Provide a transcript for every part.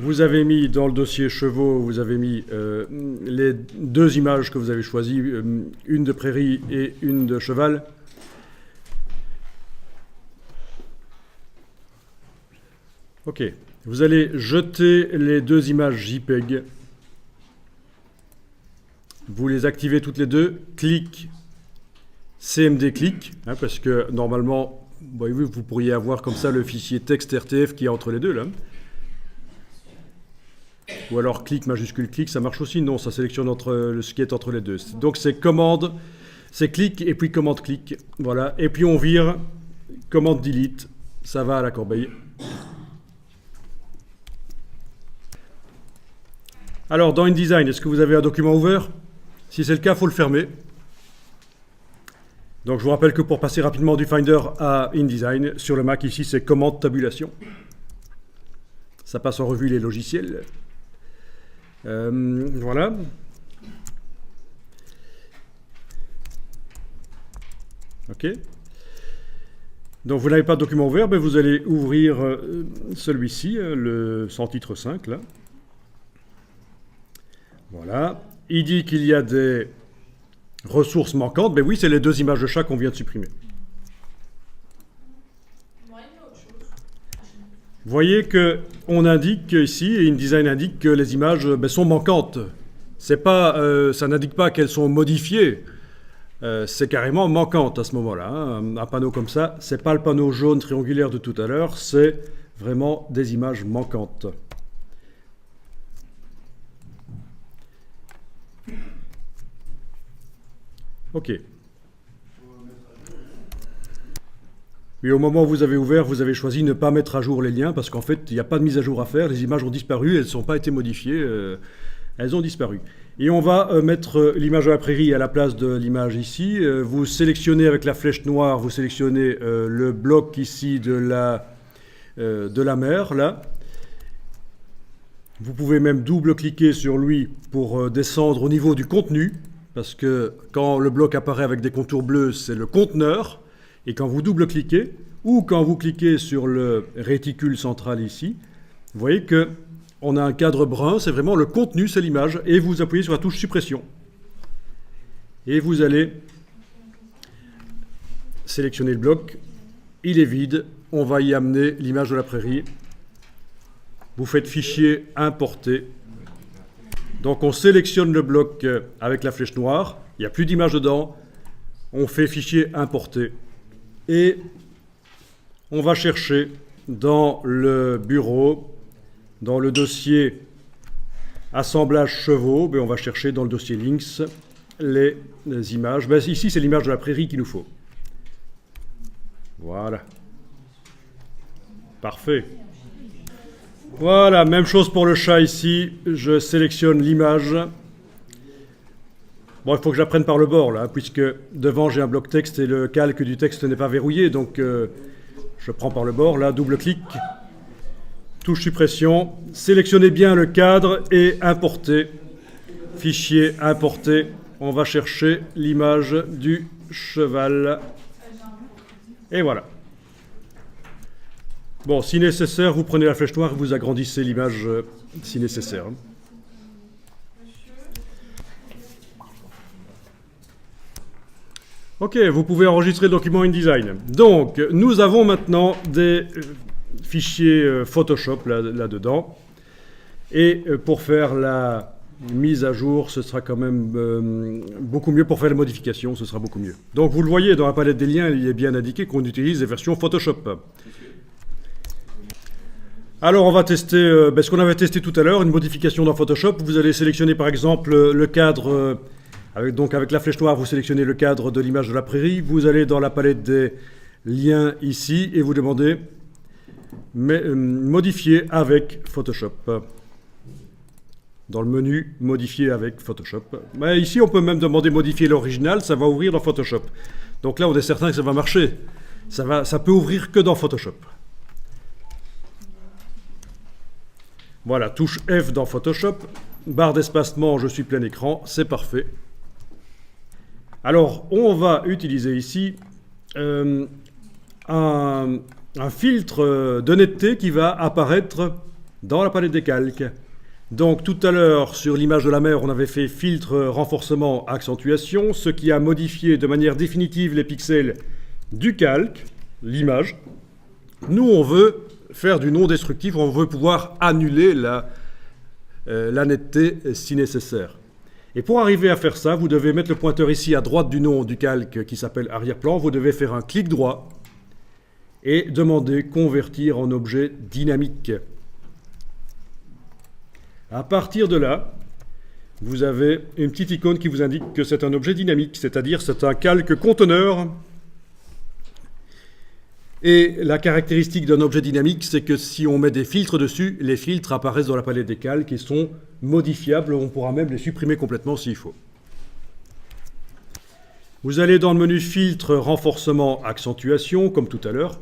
vous avez mis dans le dossier chevaux, vous avez mis les deux images que vous avez choisies, une de prairie et une de cheval. Ok, vous allez jeter les deux images JPEG. Vous les activez toutes les deux, clic, CMD clic, hein, parce que normalement, voyez-vous, vous pourriez avoir comme ça le fichier texte RTF qui est entre les deux là. Ou alors clic majuscule clic, ça marche aussi? Non, ça sélectionne ce qui est entre les deux. Donc c'est commande, c'est clic et puis commande clic, voilà. Et puis on vire, commande delete, ça va à la corbeille. Alors dans InDesign, est-ce que vous avez un document ouvert? Si c'est le cas, il faut le fermer. Donc je vous rappelle que pour passer rapidement du Finder à InDesign, sur le Mac ici c'est commande tabulation. Ça passe en revue les logiciels. Voilà. Ok. Donc vous n'avez pas de document ouvert, mais vous allez ouvrir celui-ci, le sans titre 5 là. Voilà. Il dit qu'il y a des ressources manquantes. Ben oui, c'est les deux images de chat qu'on vient de supprimer. Vous voyez qu'on indique ici, et InDesign indique que les images sont manquantes. C'est pas, ça n'indique pas qu'elles sont modifiées. C'est carrément manquante à ce moment-là. Hein. Un panneau comme ça, c'est pas le panneau jaune triangulaire de tout à l'heure, c'est vraiment des images manquantes. Ok. Oui, au moment où vous avez ouvert, vous avez choisi de ne pas mettre à jour les liens parce qu'en fait, il n'y a pas de mise à jour à faire. Les images ont disparu, elles n'ont pas été modifiées, elles ont disparu. Et on va mettre l'image de la prairie à la place de l'image ici. Vous sélectionnez avec la flèche noire, vous sélectionnez le bloc ici de la mer, là. Vous pouvez même double-cliquer sur lui pour descendre au niveau du contenu. Parce que quand le bloc apparaît avec des contours bleus, c'est le conteneur. Et quand vous double-cliquez, ou quand vous cliquez sur le réticule central ici, vous voyez qu'on a un cadre brun, c'est vraiment le contenu, c'est l'image. Et vous appuyez sur la touche suppression. Et vous allez sélectionner le bloc. Il est vide. On va y amener l'image de la prairie. Vous faites fichier, importer. Donc on sélectionne le bloc avec la flèche noire, il n'y a plus d'image dedans, on fait fichier importer et on va chercher dans le bureau, dans le dossier assemblage chevaux, on va chercher dans le dossier links les images. Ici c'est l'image de la prairie qu'il nous faut. Voilà. Parfait. Voilà, même chose pour le chat ici, je sélectionne l'image. Bon, il faut que j'apprenne par le bord là, puisque devant j'ai un bloc texte et le calque du texte n'est pas verrouillé, donc je prends par le bord, là, double-clic, touche suppression, sélectionnez bien le cadre et importer, fichier importer, on va chercher l'image du cheval, et voilà. Bon, si nécessaire, vous prenez la flèche noire et vous agrandissez l'image si nécessaire. Ok, vous pouvez enregistrer le document InDesign. Donc, nous avons maintenant des fichiers Photoshop là-dedans. Et pour faire la mise à jour, ce sera quand même beaucoup mieux. Pour faire les modifications, ce sera beaucoup mieux. Donc, vous le voyez, dans la palette des liens, il est bien indiqué qu'on utilise les versions Photoshop. Alors on va tester ce qu'on avait testé tout à l'heure, une modification dans Photoshop. Vous allez sélectionner par exemple le cadre, avec la flèche noire, vous sélectionnez le cadre de l'image de la prairie. Vous allez dans la palette des liens ici et vous demandez modifier avec Photoshop. Dans le menu modifier avec Photoshop. Mais ici on peut même demander modifier l'original, ça va ouvrir dans Photoshop. Donc là on est certain que ça va marcher. Ça peut ouvrir que dans Photoshop. Voilà, touche F dans Photoshop, barre d'espacement, je suis plein écran, c'est parfait. Alors, on va utiliser ici un filtre de netteté qui va apparaître dans la palette des calques. Donc tout à l'heure, sur l'image de la mer, on avait fait filtre, renforcement, accentuation, ce qui a modifié de manière définitive les pixels du calque, l'image. Nous, on veut faire du non destructif, on veut pouvoir annuler la netteté si nécessaire. Et pour arriver à faire ça, vous devez mettre le pointeur ici à droite du nom du calque qui s'appelle arrière-plan. Vous devez faire un clic droit et demander convertir en objet dynamique. À partir de là, vous avez une petite icône qui vous indique que c'est un objet dynamique, c'est-à-dire c'est un calque conteneur. Et la caractéristique d'un objet dynamique, c'est que si on met des filtres dessus, les filtres apparaissent dans la palette des calques et sont modifiables. On pourra même les supprimer complètement s'il faut. Vous allez dans le menu filtre, renforcement, accentuation, comme tout à l'heure.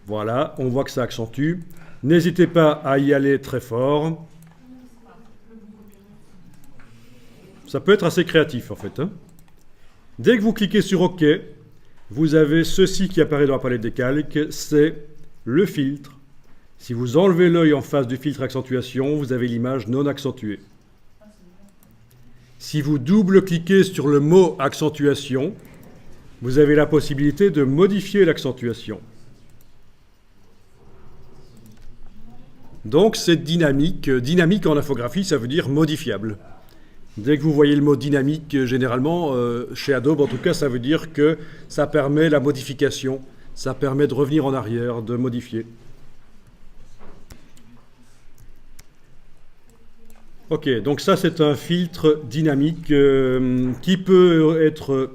Voilà, on voit que ça accentue. N'hésitez pas à y aller très fort. Ça peut être assez créatif en fait. Dès que vous cliquez sur OK, vous avez ceci qui apparaît dans la palette des calques, c'est le filtre. Si vous enlevez l'œil en face du filtre accentuation, vous avez l'image non accentuée. Si vous double-cliquez sur le mot accentuation, vous avez la possibilité de modifier l'accentuation. Donc c'est dynamique. Dynamique en infographie, ça veut dire modifiable. Dès que vous voyez le mot dynamique, généralement, chez Adobe, en tout cas, ça veut dire que ça permet la modification, ça permet de revenir en arrière, de modifier. Ok, donc ça c'est un filtre dynamique qui peut être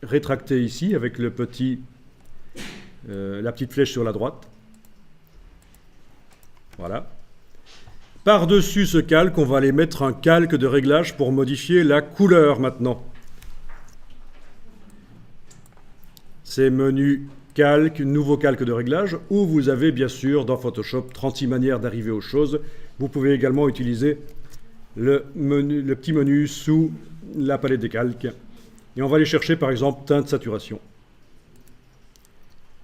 rétracté ici avec le la petite flèche sur la droite. Voilà. Par-dessus ce calque, on va aller mettre un calque de réglage pour modifier la couleur maintenant. C'est menu calque, nouveau calque de réglage, où vous avez bien sûr dans Photoshop 36 manières d'arriver aux choses. Vous pouvez également utiliser le petit menu sous la palette des calques. Et on va aller chercher par exemple teinte saturation.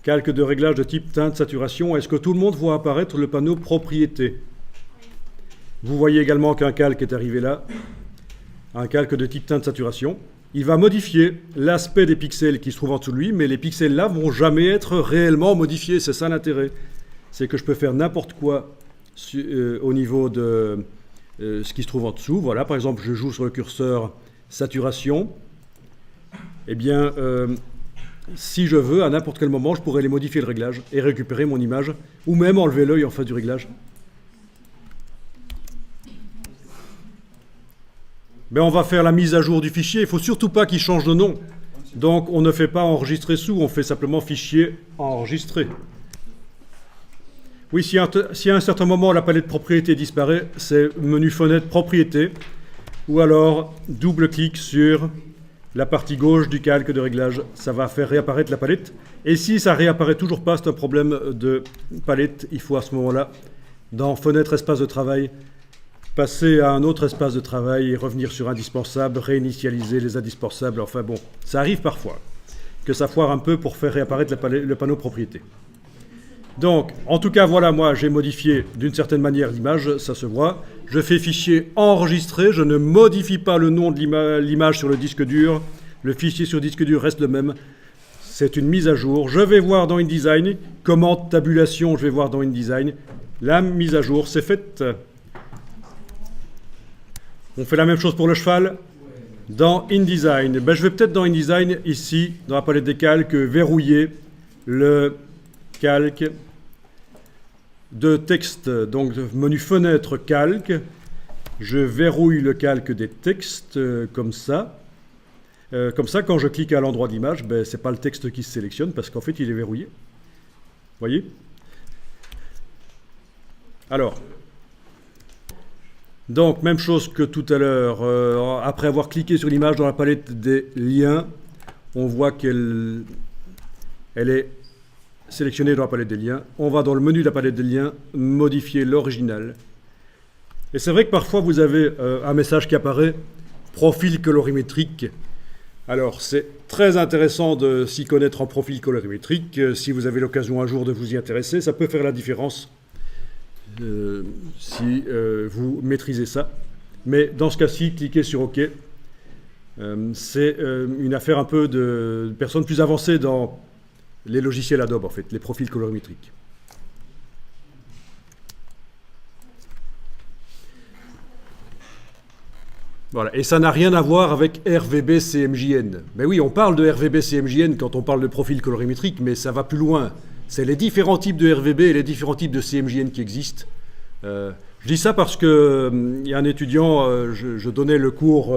Calque de réglage de type teinte saturation. Est-ce que tout le monde voit apparaître le panneau propriétés ? Vous voyez également qu'un calque est arrivé là, un calque de type teinte saturation. Il va modifier l'aspect des pixels qui se trouvent en dessous de lui, mais les pixels là vont jamais être réellement modifiés. C'est ça l'intérêt. C'est que je peux faire n'importe quoi au niveau de ce qui se trouve en dessous. Voilà, par exemple, je joue sur le curseur saturation. Eh bien, si je veux, à n'importe quel moment, je pourrais les modifier le réglage et récupérer mon image, ou même enlever l'œil en face du réglage. Ben, on va faire la mise à jour du fichier. Il ne faut surtout pas qu'il change de nom. Donc, on ne fait pas enregistrer sous, on fait simplement fichier enregistrer. Oui, si à un certain moment la palette propriété disparaît, c'est menu fenêtre propriété, ou alors double-clic sur la partie gauche du calque de réglage. Ça va faire réapparaître la palette. Et si ça réapparaît toujours pas, c'est un problème de palette. Il faut à ce moment-là, dans fenêtre espace de travail, passer à un autre espace de travail et revenir sur indispensable, réinitialiser les indispensables. Enfin bon, ça arrive parfois que ça foire un peu pour faire réapparaître le panneau propriété. Donc, en tout cas, voilà, moi, j'ai modifié d'une certaine manière l'image, ça se voit. Je fais fichier enregistré, je ne modifie pas le nom de l'image sur le disque dur. Le fichier sur disque dur reste le même. C'est une mise à jour. Je vais voir dans InDesign, commande tabulation, je vais voir dans InDesign. La mise à jour, c'est faite. On fait la même chose pour le cheval. Dans InDesign, ben, je vais peut-être dans InDesign, ici, dans la palette des calques, verrouiller le calque de texte. Donc, menu fenêtre calque. Je verrouille le calque des textes comme ça. Comme ça, quand je clique à l'endroit de l'image, ben, ce n'est pas le texte qui se sélectionne parce qu'en fait, il est verrouillé. Vous voyez ? Alors, donc, même chose que tout à l'heure. Après avoir cliqué sur l'image dans la palette des liens, on voit qu'elle est sélectionnée dans la palette des liens. On va dans le menu de la palette des liens, modifier l'original. Et c'est vrai que parfois, vous avez un message qui apparaît, profil colorimétrique. Alors, c'est très intéressant de s'y connaître en profil colorimétrique. Si vous avez l'occasion un jour de vous y intéresser, ça peut faire la différence. si vous maîtrisez ça. Mais dans ce cas-ci, cliquez sur OK. C'est une affaire un peu de personnes plus avancées dans les logiciels Adobe, en fait, les profils colorimétriques. Voilà, et ça n'a rien à voir avec RVB CMJN. Ben oui, on parle de RVB CMJN quand on parle de profil colorimétrique, mais ça va plus loin. C'est les différents types de RVB et les différents types de CMJN qui existent. Je dis ça parce que y a un étudiant, je donnais le cours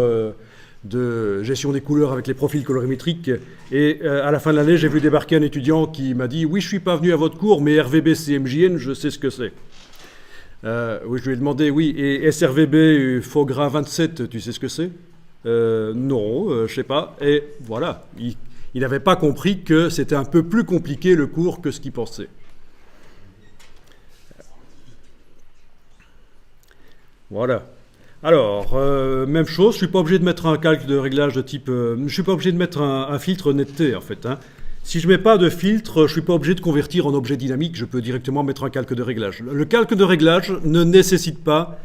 de gestion des couleurs avec les profils colorimétriques, et à la fin de l'année, j'ai vu débarquer un étudiant qui m'a dit « Oui, je ne suis pas venu à votre cours, mais RVB CMJN, je sais ce que c'est. » Oui, je lui ai demandé, oui, et SRVB Fogra 27, tu sais ce que c'est? Non, je sais pas. Et voilà, il n'avait pas compris que c'était un peu plus compliqué le cours que ce qu'il pensait. Voilà. Alors, même chose, je ne suis pas obligé de mettre un calque de réglage de type... je ne suis pas obligé de mettre un filtre netteté, en fait. Hein. Si je ne mets pas de filtre, je ne suis pas obligé de convertir en objet dynamique, je peux directement mettre un calque de réglage. Le calque de réglage ne nécessite pas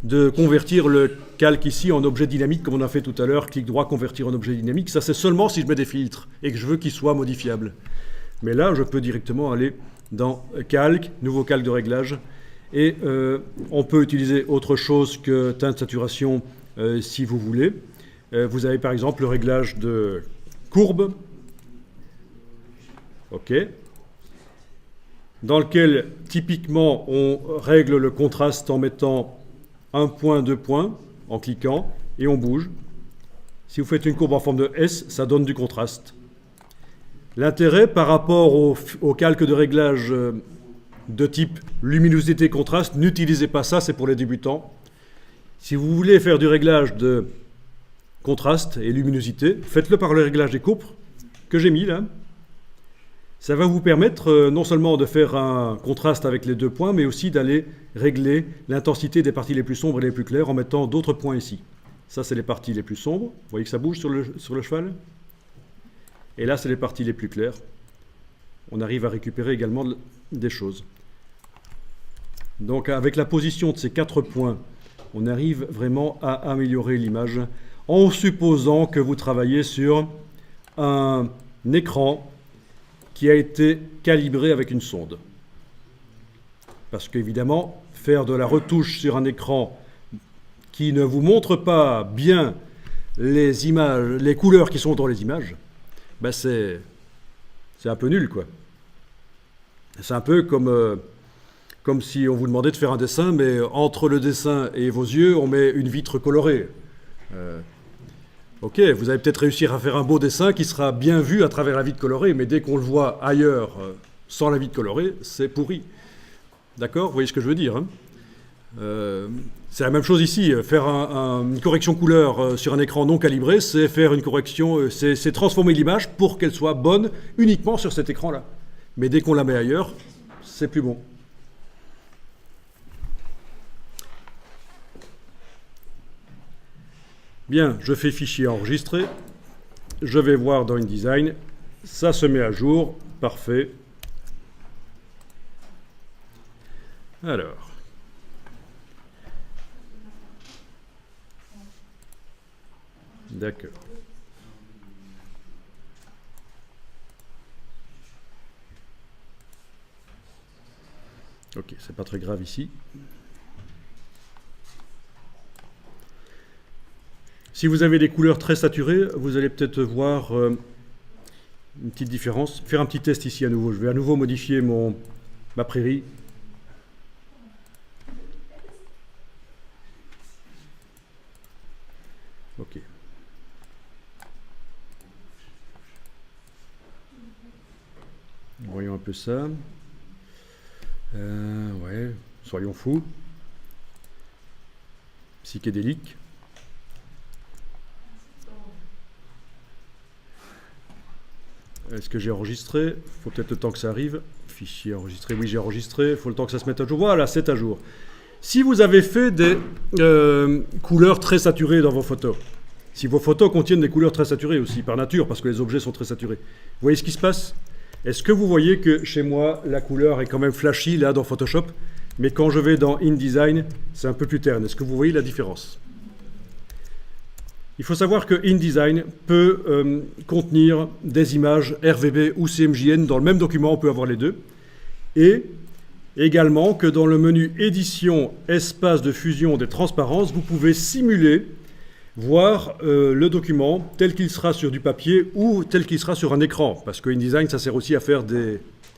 de convertir le calque ici en objet dynamique, comme on a fait tout à l'heure, clic droit, convertir en objet dynamique. Ça, c'est seulement si je mets des filtres et que je veux qu'ils soient modifiables. Mais là, je peux directement aller dans calque, nouveau calque de réglage, et on peut utiliser autre chose que teinte saturation si vous voulez. Vous avez par exemple le réglage de courbe, OK, dans lequel typiquement on règle le contraste en mettant un point, 2 points, en cliquant, et on bouge. Si vous faites une courbe en forme de S, ça donne du contraste. L'intérêt par rapport au calque de réglage de type luminosité contraste, n'utilisez pas ça, c'est pour les débutants. Si vous voulez faire du réglage de contraste et luminosité, faites-le par le réglage des courbes que j'ai mis là. Ça va vous permettre non seulement de faire un contraste avec les 2 points, mais aussi d'aller régler l'intensité des parties les plus sombres et les plus claires en mettant d'autres points ici. Ça, c'est les parties les plus sombres. Vous voyez que ça bouge sur le cheval. Et là, c'est les parties les plus claires. On arrive à récupérer également des choses. Donc, avec la position de ces 4 points, on arrive vraiment à améliorer l'image en supposant que vous travaillez sur un écran qui a été calibré avec une sonde. Parce qu'évidemment, faire de la retouche sur un écran qui ne vous montre pas bien les images, les couleurs qui sont dans les images, ben c'est un peu nul, quoi. C'est un peu comme si on vous demandait de faire un dessin, mais entre le dessin et vos yeux, on met une vitre colorée. Ok, vous allez peut-être réussir à faire un beau dessin qui sera bien vu à travers la vitre colorée, mais dès qu'on le voit ailleurs, sans la vitre colorée, c'est pourri. D'accord? Vous voyez ce que je veux dire, hein? C'est la même chose ici. Faire une correction couleur sur un écran non calibré, c'est faire une correction, c'est transformer l'image pour qu'elle soit bonne uniquement sur cet écran-là. Mais dès qu'on la met ailleurs, c'est plus bon. Bien, je fais fichier enregistré. Je vais voir dans InDesign. Ça se met à jour. Parfait. Alors. D'accord. Ok, c'est pas très grave ici. Si vous avez des couleurs très saturées, vous allez peut-être voir une petite différence. Faire un petit test ici à nouveau. Je vais à nouveau modifier ma prairie. Ok. Voyons un peu ça. Ouais, soyons fous. Psychédélique. Est-ce que j'ai enregistré? Il faut peut-être le temps que ça arrive. Fichier enregistré, oui j'ai enregistré. Il faut le temps que ça se mette à jour. Voilà, c'est à jour. Si vous avez fait des couleurs très saturées dans vos photos, si vos photos contiennent des couleurs très saturées aussi, par nature, parce que les objets sont très saturés, vous voyez ce qui se passe? Est-ce que vous voyez que chez moi, la couleur est quand même flashy, là, dans Photoshop? mais quand je vais dans InDesign, c'est un peu plus terne. Est-ce que vous voyez la différence? Il faut savoir que InDesign peut contenir des images RVB ou CMJN. Dans le même document, on peut avoir les deux. Et également que dans le menu Édition, espace de fusion des transparences, vous pouvez simuler, voir le document tel qu'il sera sur du papier ou tel qu'il sera sur un écran. Parce que InDesign, ça sert aussi à faire des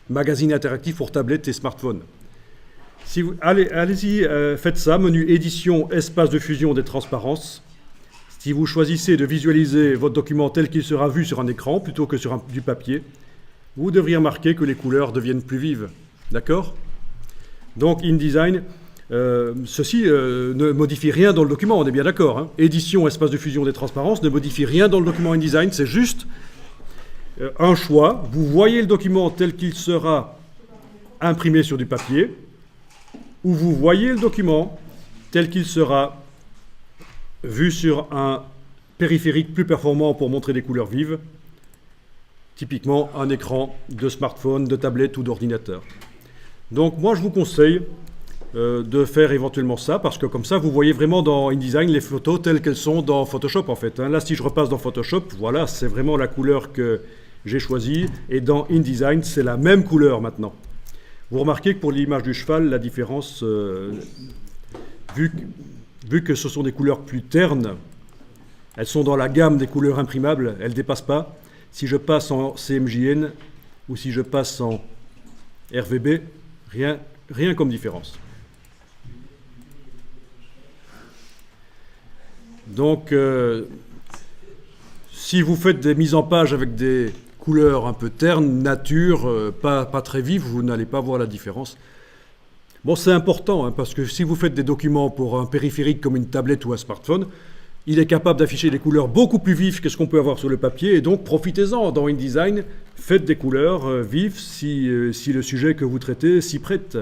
magazines interactifs pour tablettes et smartphones. Si vous, allez-y, faites ça, menu Édition, espace de fusion des transparences. Si vous choisissez de visualiser votre document tel qu'il sera vu sur un écran plutôt que sur du papier, vous devriez remarquer que les couleurs deviennent plus vives. D'accord? Donc InDesign, ceci ne modifie rien dans le document, on est bien d'accord. Hein? Édition, espace de fusion des transparences ne modifie rien dans le document InDesign, c'est juste un choix. Vous voyez le document tel qu'il sera imprimé sur du papier, ou vous voyez le document tel qu'il sera vu sur un périphérique plus performant pour montrer des couleurs vives, typiquement un écran de smartphone, de tablette ou d'ordinateur. Donc moi je vous conseille de faire éventuellement ça, parce que comme ça vous voyez vraiment dans InDesign les photos telles qu'elles sont dans Photoshop en fait. Là si je repasse dans Photoshop, voilà, c'est vraiment la couleur que j'ai choisie, et dans InDesign c'est la même couleur maintenant. Vous remarquez que pour l'image du cheval, la différence, vu que ce sont des couleurs plus ternes, elles sont dans la gamme des couleurs imprimables, elles ne dépassent pas. Si je passe en CMJN ou si je passe en RVB, rien comme différence. Donc, si vous faites des mises en page avec des couleurs un peu ternes, nature, pas très vives, vous n'allez pas voir la différence. Bon, c'est important, hein, parce que si vous faites des documents pour un périphérique comme une tablette ou un smartphone, il est capable d'afficher des couleurs beaucoup plus vives que ce qu'on peut avoir sur le papier, et donc profitez-en. Dans InDesign, faites des couleurs vives si le sujet que vous traitez s'y prête.